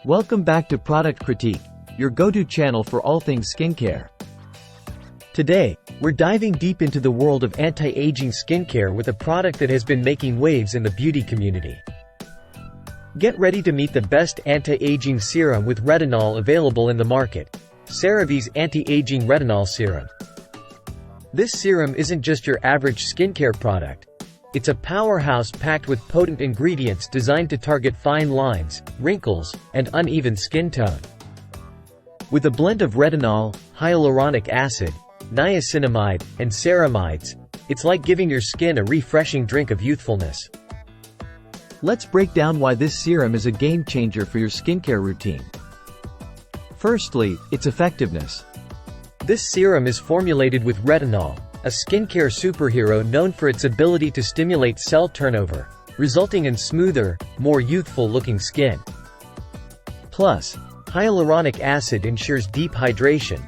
Welcome back to Product Critique, your go-to channel for all things skincare. Today, we're diving deep into the world of anti-aging skincare with a product that has been making waves in the beauty community. Get ready to meet the best anti-aging serum with retinol available in the market, CeraVe's Anti Aging Retinol Serum. This serum isn't just your average skincare product. It's a powerhouse packed with potent ingredients designed to target fine lines, wrinkles, and uneven skin tone. With a blend of retinol, hyaluronic acid, niacinamide, and ceramides, it's like giving your skin a refreshing drink of youthfulness. Let's break down why this serum is a game-changer for your skincare routine. Firstly, its effectiveness. This serum is formulated with retinol, a skincare superhero known for its ability to stimulate cell turnover, resulting in smoother, more youthful-looking skin. Plus, hyaluronic acid ensures deep hydration,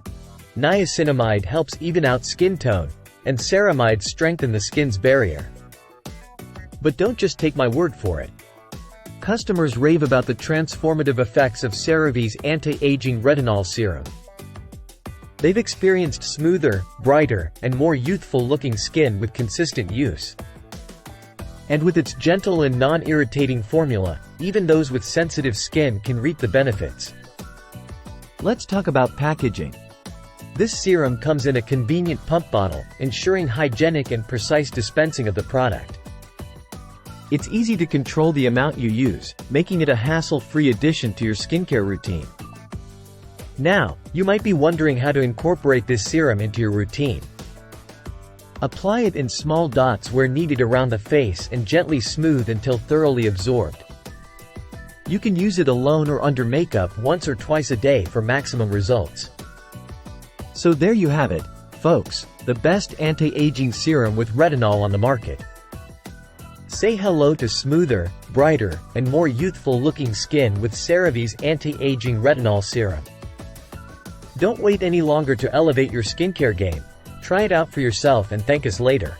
niacinamide helps even out skin tone, and ceramides strengthen the skin's barrier. But don't just take my word for it. Customers rave about the transformative effects of CeraVe's Anti-Aging Retinol Serum. They've experienced smoother, brighter, and more youthful-looking skin with consistent use. And with its gentle and non-irritating formula, even those with sensitive skin can reap the benefits. Let's talk about packaging. This serum comes in a convenient pump bottle, ensuring hygienic and precise dispensing of the product. It's easy to control the amount you use, making it a hassle-free addition to your skincare routine. Now, you might be wondering how to incorporate this serum into your routine. Apply it in small dots where needed around the face and gently smooth until thoroughly absorbed. You can use it alone or under makeup once or twice a day for maximum results. So there you have it, folks, the best anti-aging serum with retinol on the market. Say hello to smoother, brighter, and more youthful-looking skin with CeraVe's Anti-Aging Retinol Serum. Don't wait any longer to elevate your skincare game. Try it out for yourself and thank us later.